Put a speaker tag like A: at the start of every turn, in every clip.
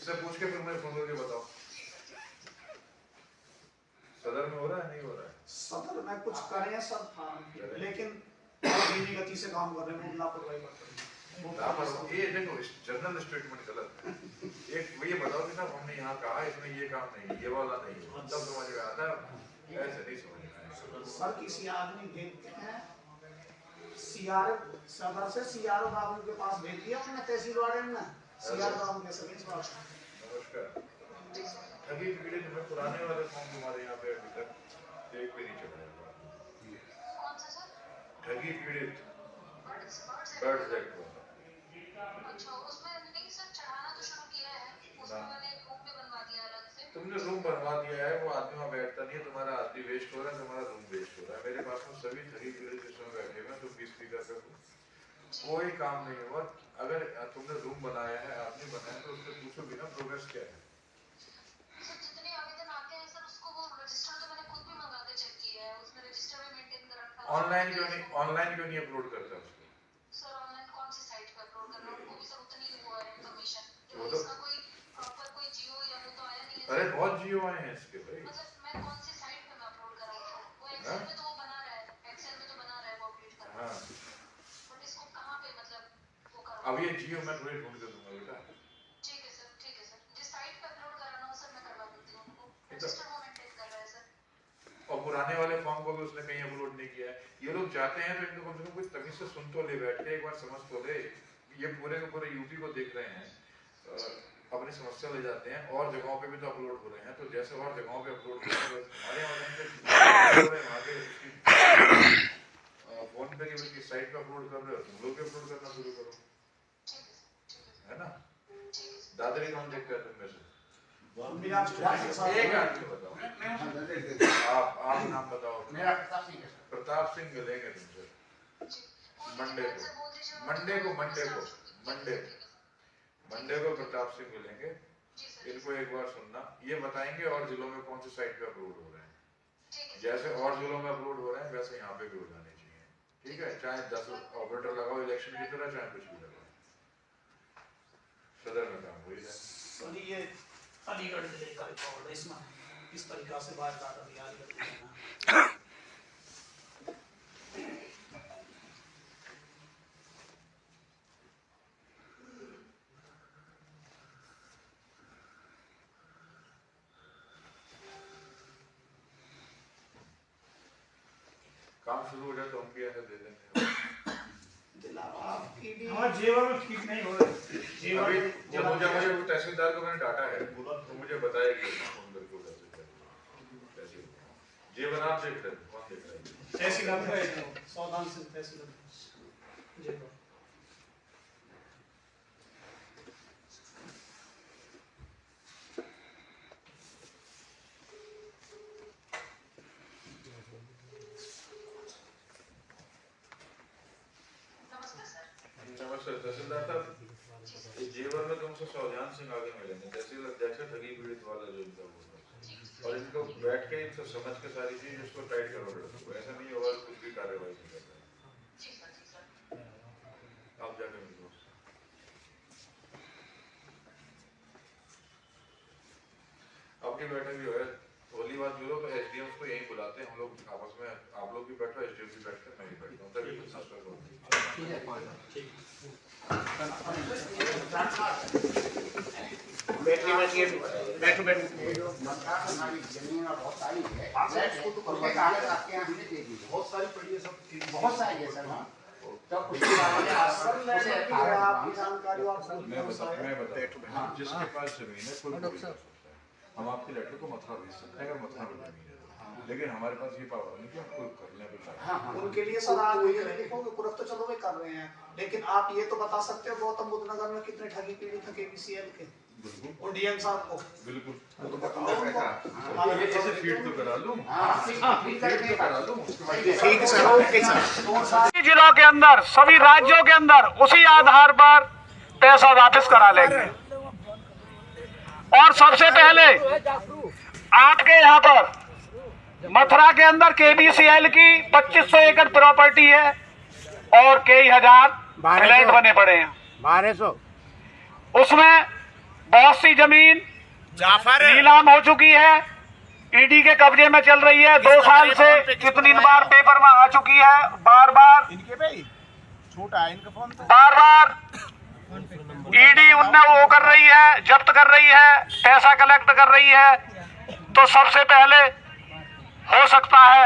A: इससे पूछ के फिर मैं फोन करके बताओ सदर में हो रहा है नहीं हो रहा है?
B: सदर में कुछ करें सब था, लेकिन धीमी गति से काम कर रहे हैं, लापरवाही बरत रहे हैं।
A: ये देखो जनरल स्टेटमेंट गलत है। एक ये बताओ कि साहब हमने यहाँ कहा इसमें ये काम नहीं, ये वाला नहीं, तब समझ में आता है, ऐसे नहीं समझ में आएगा।
B: सर किसी आदमी भेजते हैं सीआर सदर से, सीआर बाबू के पास भेज दिया उन्होंने, तहसील वाले ने सीआर बाबू के सभी इस बात।
A: नमस्कार। ठगी पीड़ित में पुराने वाले फॉर्म तुम्हारे यहाँ पे अभी तक एक भी नहीं चला है। ठगी पीड़ित बर्ड्स एक्ट वाला।
C: अच्छा, उसमें नहीं सर चढ़ाना तो शुरू किया है, उसमें मैंने एक रूम भी बनवा दिया अलग से।
A: तुमने रूम बनवा दिया है, वो आदमी वहाँ बैठता नहीं है, तुम्हारा आदमी वेस्ट हो रहा है, तुम्हारा रूम वेस्ट हो रहा है। मेरे पास में सभी ठगी पीड़ित जिसमें बैठे हुए हैं, तो 20 स्पीकर पे कोई काम नहीं हुआ। अगर तुमने रूम बनाया है, आदमी बनाया है, तो उससे पूछो भी ना प्रोग्रेस क्या है।
C: सर जितने आवेदन आते हैं सर उसको वो रजिस्टर तो मैंने खुद भी मंगा के चेक किया है, उसमें रजिस्टर भी मेंटेन कर रखा है।
A: ऑनलाइन क्यों नहीं अपलोड करता उसको?
C: सर ऑनलाइन कौन सी साइट पे अपलोड करना है, उनको भी सर उतनी ही वो है इन्फॉर्मेशन,
A: वो
C: जो
A: तो
C: इसका कोई प्रॉपर कोई जियो या वो तो आया नहीं है।
A: अरे बहुत जियो आए हैं इसके भाई।
C: मतलब मैं कौन सी साइट पे मैं अपलोड कराऊं? वो एक्सेल में तो वो बना रहा है, एक्सेल में तो बना रहा है वो अपडेट कर रहा है, बट इसको कहां पे मतलब वो करूं?
A: अब ये जियो मैं थोड़ी ढूंढ के दूंगा बेटा।
C: ठीक है सर, जिस साइट पे अपलोड कराना हो सर मैं करवा देती हूं उनको, रजिस्टर वो मेंटेन कर रहा है सर।
A: और पुराने वाले फॉर्म को भी उसने कहीं अपलोड नहीं किया है। ये लोग जाते हैं तो इनको कम से कम कुछ तमीज से सुन तो ले, बैठ के एक बार समझ तो ले। ये पूरे के पूरे यूपी को देख रहे हैं, अपनी समस्या ले जाते हैं, और जगहों पे भी तो अपलोड हो रहे हैं, तो जैसे और जगहों पे अपलोड हो रहे हैं हमारे यहाँ फोन पे की साइट पे अपलोड कर रहे हो, तुम लोग भी अपलोड करना शुरू करो, है ना? दादरी कौन देखता है तुम में से? एक आदमी बताओ, आप नाम बताओ।
D: मेरा प्रताप सिंह है।
A: प्रताप सिंह मिलेंगे तुमसे मंडे को प्रताप सिंह मिलेंगे। इनको एक बार सुनना, ये बताएंगे और जिलों में कौन सी साइट पे अपलोड हो रहे हैं। जैसे और जिलों में अपलोड हो रहे हैं वैसे यहाँ पे भी हो जाने चाहिए, ठीक है? चाहे 10 ऑपरेटर लगाओ इलेक्शन की तरह, चाहे कुछ भी लगाओ, सदर में काम हो जाए।
B: सर ये अलीगढ़ जिले का रिकॉर्ड है, इसमें इस तरीका से बात डाटा दिया अलीगढ़।
A: काम शुरू हो जाए तो हम भी ऐसे दे देंगे।
B: हमारे जेवर में ठीक नहीं हो रहा।
A: अभी जब मुझे तहसीलदार को मैंने डाटा है तो मुझे बताएगी फोन करके कैसे जेवर आप देख रहे हैं, कौन देख रहा है?
B: तहसीलदार का सावधान से तहसीलदार जेवर।
A: नमस्ते तहसीलदार साहब, जेवर में तुमसे सौजान सिंह आगे मिलेंगे, तहसील अध्यक्ष ठगी पीड़ित वाला जो इनका वो, और इनको बैठ के इनसे समझ के सारी चीज इसको टाइट करो, ऐसा नहीं होगा कुछ भी कार्रवाई नहीं करता है। आप जाके मिलो, आपकी बैठक जो है होली बात जो तो एसडीएम को यहीं बुलाते हैं हम लोग आपस में, आप लोग भी बैठो, एसडीएम भी बैठते हैं, मैं भी बैठता हूँ, तभी कुछ नाश्ता करो।
D: ठीक है, कोई ना।
B: बैठो बैठो।
D: जमीन बहुत सारी है, उसको तो करने का आगे आपके यहाँ हमने दे दी,
B: बहुत सारी पड़ी है सब,
D: बहुत सारी है सर। हाँ तब उसके बाद में
B: आपकी जानकारी
A: मैं बताता हूँ, जिसके पास जमीन है कुल पूरी कर सकता है, हम आपके लेटर को मथुरा भेज सकते हैं अगर मथुरा में जमीन है, लेकिन हमारे पास ये पावर नहीं कि हम खुद कर लें कुछ।
B: उनके लिए सर आप ये लिखोगे पूरा तो चलो वे कर रहे हैं, लेकिन आप ये तो बता सकते हो गौतम बुद्ध नगर में कितने ठगी पीड़ित थे केबीसीएल के?
A: बिल्कुल
B: और डीएम साहब को
A: बिल्कुल
B: तो बताओ उनको।
A: ऐसे फीड तो करा लूं,
D: फीड
A: तो करा लूं, उसके बाद
B: ठीक है सर, ओके सर।
E: जिलों के अंदर, सभी राज्यों के अंदर उसी आधार पर पैसा वापस करा लेंगे। और सबसे पहले आपके यहाँ पर मथुरा के अंदर केबीसीएल की 2500 एकड़ प्रॉपर्टी है और कई हजार फ्लैट बने पड़े हैं।
D: 1200
E: उसमें बहुत सी जमीन नीलाम हो चुकी है, ईडी के कब्जे में चल रही है। 2 साल से कितनी बार पेपर में आ चुकी है, बार बार ईडी उनने वो कर रही है, जब्त कर रही है, पैसा कलेक्ट कर रही है। तो सबसे पहले हो सकता है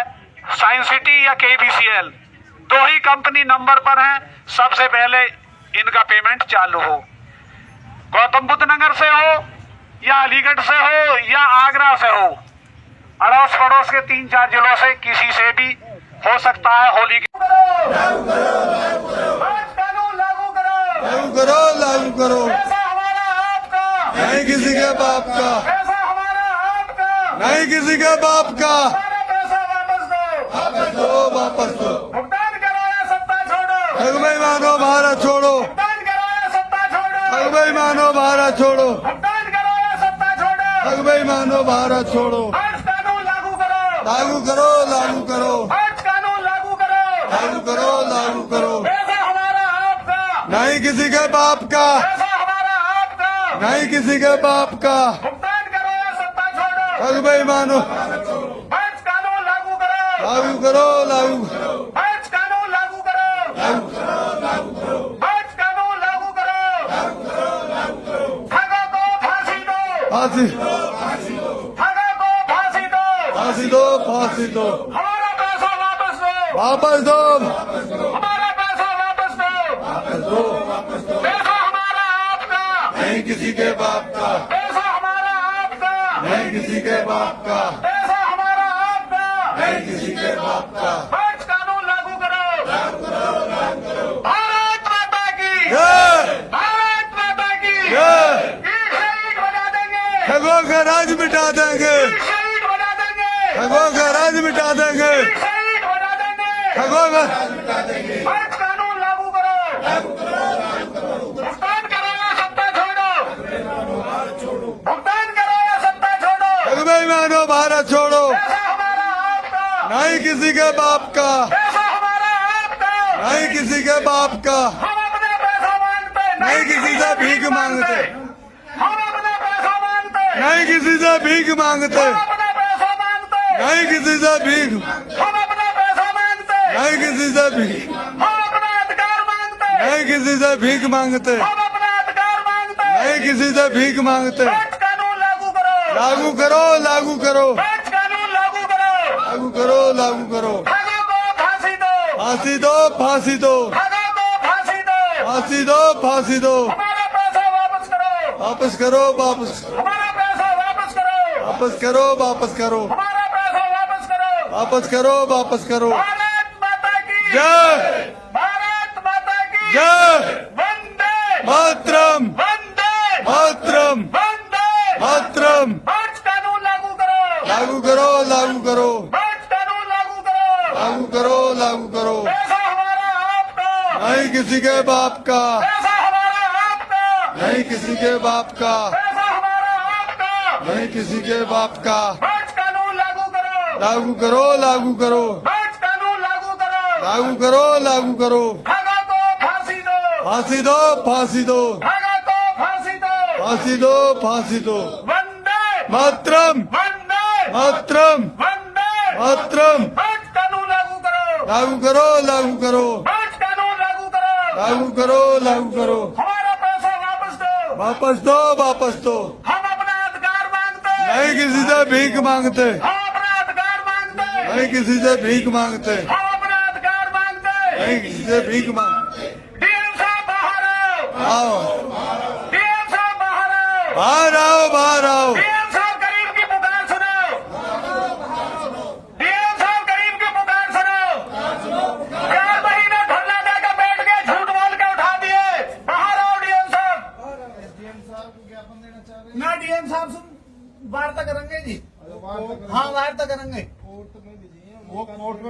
E: साइंस सिटी या केबीसीएल, 2 ही कंपनी नंबर पर हैं, सबसे पहले इनका पेमेंट चालू हो। गौतम बुद्ध नगर से हो या अलीगढ़ से हो या आगरा से हो, अड़ोस पड़ोस के 3-4 जिलों से किसी से भी हो सकता है। होली के कानून लागू करो,
F: लागू करो, लागू करो।
E: पैसा हमारा आपका,
F: नहीं किसी के बाप का,
E: पैसा हमारा आपका,
F: नहीं किसी के बाप का।
E: हमारा पैसा वापस दो,
F: वापस दो, वापस दो।
E: भुगतान करो या सत्ता छोड़ो,
F: ठग बेईमानो भारत छोड़ो,
E: भुगतान करो या सत्ता छोड़ो,
F: ठग बेईमानो भारत छोड़ो,
E: भुगतान करो या सत्ता छोड़ो।
F: ठग बेईमानो भारत छोड़ो।
E: आज कानून लागू करो,
F: लागू करो, लागू करो,
E: आज कानून लागू करो,
F: लागू करो, लागू करो।
E: पैसा हमारा आपका,
F: नहीं किसी के बाप का,
E: पैसा हमारा आपका,
F: नहीं किसी के बाप का।
E: भुगतान करो या सत्ता छोड़ो।
F: ठग बेईमानो
E: आज कानून लागू करो,
F: लागू करो, लागू करो,
E: आज कानून लागू करो,
F: लागू करो, लागू करो।
E: आज कानून लागू करो, ठगों को फांसी दो,
F: फांसी,
E: ठगों को फांसी दो,
F: फांसी दो, फांसी दो।
E: हमारा पैसा वापस दो,
F: वापस दो,
E: हमारा पैसा वापस दो,
F: वापस दो, वापस दो।
E: पैसा हमारा आपका,
F: नहीं किसी के बाप का,
E: पैसा हमारा आपका,
F: नहीं किसी के बाप का,
E: पैसा हमारा आपका,
F: नहीं किसी के बाप का।
E: आज कानून लागू करो, भारत माता की,
F: जय,
E: भारत माता की,
F: जय।
E: शहीद बना देंगे,
F: ठगों का राज मिटा देंगे,
E: शहीद बना देंगे,
F: ठगों का राज मिटा देंगे,
E: शहीद बना देंगे।
F: ठगों का
E: आज कानून लागू करो, भुगतान करो या सत्ता छोड़ो, भुगतान करो या सत्ता छोड़ो।
F: ठग बेईमानो भारत छोड़ो।
E: पैसा हमारा आपका,
F: नहीं किसी के बाप का,
E: पैसा हमारा आपका,
F: नहीं किसी के बाप का।
E: हम अपना पैसा मांगते,
F: नहीं किसी से भीख मांगते,
E: हम अपना पैसा मांगते,
F: नहीं किसी से भीख मांगते,
E: हम अपना पैसा मांगते,
F: नहीं किसी से भीख,
E: हम अपना पैसा मांगते,
F: नहीं किसी से भीख,
E: हम अपना अधिकार मांगते,
F: नहीं किसी से भीख मांगते,
E: हम अपना अधिकार मांगते।
F: नहीं किसी से भीख मांगते।
E: आज कानून लागू करो,
F: लागू करो, लागू करो,
E: आज कानून लागू करो,
F: लागू करो, लागू करो।
E: ठगों को फांसी दो,
F: फांसी दो, फांसी दो,
E: ठगों को फांसी दो,
F: फांसी दो, फांसी दो।
E: हमारा पैसा वापस करो,
F: वापस करो, वापस,
E: हमारा पैसा वापस करो,
F: वापस करो, वापस करो,
E: हमारा पैसा वापस करो।
F: वापस करो, वापस करो।
E: भारत माता की
F: जय,
E: भारत माता की
F: जय।
E: वंदे
F: मातरम,
E: वंदे
F: मातरम,
E: वंदे
F: मातरम।
E: आज कानून लागू करो,
F: लागू करो, लागू करो,
E: आज कानून लागू करो।
F: लागू करो, लागू करो।
E: पैसा हमारा आपका,
F: नहीं किसी के बाप का,
E: पैसा हमारा आपका,
F: नहीं किसी के बाप का,
E: पैसा हमारा आपका।
F: नहीं किसी के बाप का।
E: आज कानून लागू करो,
F: लागू करो, लागू करो,
E: आज कानून लागू करो।
F: लागू करो, लागू करो।
E: ठगों को फांसी दो,
F: फांसी दो, फांसी दो,
E: ठगों को फांसी दो।
F: फांसी दो, फांसी दो।
E: वंदे
F: मातरम,
E: वंदे
F: मातरम,
E: वंदे
F: मातरम।
E: आज कानून लागू करो,
F: लागू करो, लागू करो,
E: आज कानून लागू करो।
F: लागू करो, लागू करो।
E: हमारा पैसा वापस दो,
F: वापस दो, वापस दो।
E: हम अपना अधिकार मांगते,
F: नहीं किसी से भीख मांगते,
E: हम अपना अधिकार मांगते,
F: नहीं किसी से भीख मांगते,
E: हम अपना अधिकार मांगते।
F: नहीं किसी से भीख मांगते।
E: डीएम साहब बाहर आओ,
F: आओ,
E: डीएम साहब बाहर आओ,
F: बाहर आओ, बाहर आओ।
E: डीएम साहब गरीब की पुकार सुनो, डीएम साहब गरीब की पुकार सुनो। 4 महीने धरना देकर बैठ गए, झूठ बोल के उठा दिए। बाहर आओ डीएम साहब।
B: ना डीएम साहब सुन वार्ता करेंगे जी, हाँ वार्ता करेंगे।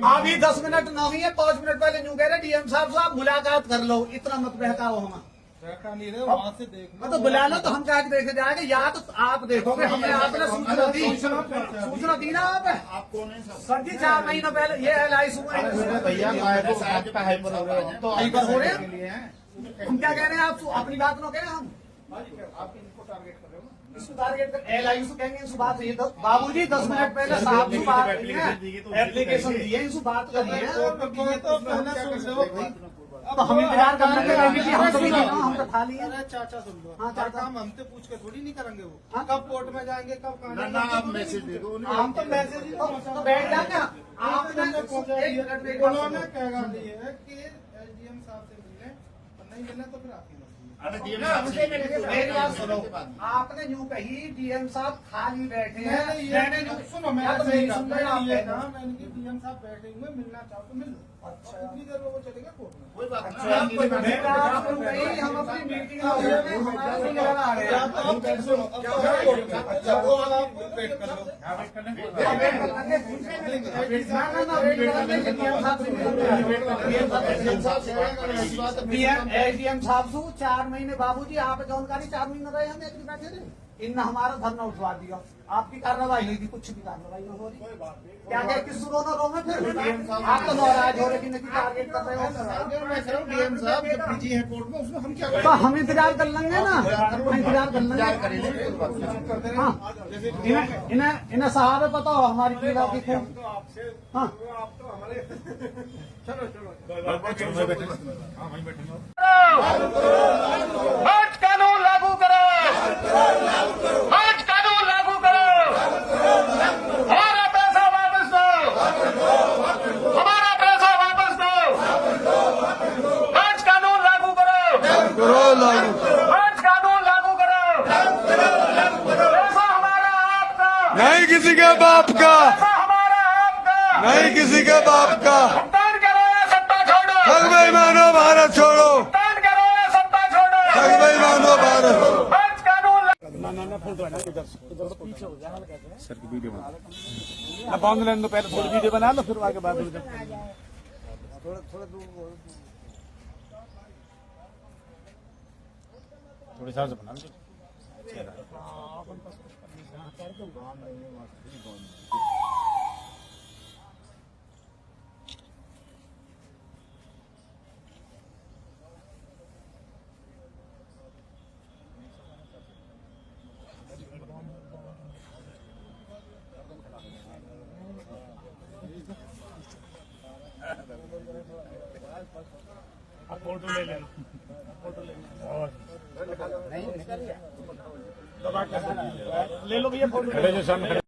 B: अभी 10 मिनट ना हुई है, 5 मिनट पहले यूं कह रहे डीएम साहब मुलाकात कर लो, इतना मत बहकाओ हम।
G: वहाँ से देख
B: तो बुला लो तो हम क्या देखे जाएंगे, या तो आप देखोगे, हमने आपने सूचना दी, सूचना दी ना आप।
G: आप कौन है
B: सर जी 4 महीने पहले ये LIC
G: भैया तो हाइपर हो रहे हो, तो
B: हाइपर हो रहे हैं। हम क्या कह रहे हैं, आप अपनी बात नो कह रहे हैं हम।
G: आप इनको टारगेट कर रहे हो ना।
B: इसको टारगेट कर LIU से कहेंगे इनसे बात ये बाबूजी 10 मिनट पहले साहब से बात की है, एप्लीकेशन दी है, इनसे बात करिए।
G: तो पहले सोच रहे हो
B: अब हम इंतजार कर लेंगे, हम तो भी हम तो खा लिए।
G: अरे चाचा सुन लो,
B: हाँ, चाचा।
G: काम हमसे पूछ के थोड़ी नहीं करेंगे वो।
B: हाँ?
G: कब कोर्ट में जाएंगे, कब कहाँ
D: ना आप मैसेज दे दो उन्हें।
B: हम तो मैसेज ही तो बैठ जाते हैं। आपने एक मिनट में एक बात
G: उन्होंने
B: सुनो।
G: क्या कहा है कि SDM साहब से मिलने और नहीं मिलने तो फिर आपकी मर्जी।
D: अरे DM साहब से मिलके
B: मेरी बात सुनो, आपने यूं कही DM साहब खाली बैठे हैं, मैंने यूं
G: सुनो, मैं
B: तो
G: ऐसे ही
B: मेरी सुन रहे
G: कहा,
B: आप
G: ये
B: कहना।
G: कहा मैंने कि DM साहब बैठे हुए, मिलना चाहो तो मिल लो।
B: अच्छा।
G: और इतनी देर में वो चलेगा कोर्ट में।
D: कोई बात
B: अच्छा,
D: नहीं।
B: मेरी बात सुन गई, हम अपनी मीटिंग में हो रहे हैं, हमारा भी लगा रहे
G: या
B: हैं।
G: तो आप बैठ सुनो, अब क्या है कोर्ट में? अच्छा, वो वाला आप वेट कर लो।
B: ना वेट कर लेंगे, ना वेट कर लेंगे, DM साहब से एडीएम साहब से 4 महीने बाबूजी आप जानकारी 4 महीने रहे हम एक बैठे थे, इन हमारा धरना उठवा दिया, आपकी कार्रवाई नहीं थी, कुछ भी कार्रवाई नहीं हो रही। क्या क्या किस रोना रो में फिर आप तो नाराज हो रहे कि नहीं टारगेट कर रहे हो।
G: मैं कह रहा हूँ DM साहब जब बिजी है कोर्ट में, उसमें हम क्या
B: तो हम इंतजार कर लेंगे ना, हम इंतजार कर लेंगे। हाँ, इन्हें साहब है पता हो हमारी पीड़ा की खूब। हाँ,
E: हज कानून लागू करो, हज कानून लागू करो, हमारा पैसा वापस दो, हमारा पैसा वापस दो, हज कानून लागू करो,
F: करो लागू
E: हज कानून लागू करो, पैसा हमारा आपका,
F: नहीं किसी के बाप का,
E: पैसा हमारा आपका,
F: नहीं किसी के बाप का।
E: भुगतान करो या सत्ता छोड़ो,
F: ठग बेईमानो भारत छोड़ो,
E: भुगतान करो या सत्ता छोड़ो,
F: ठग बेईमानो भारत।
E: हज कानून
G: बांध लेने दो, पहले थोड़ी वीडियो बना लो, फिर आगे बात हो जाए। थोड़ी साल से बना लो। फोटो ले लेना, फोटो ले लेना। ले लो भैया फोटो।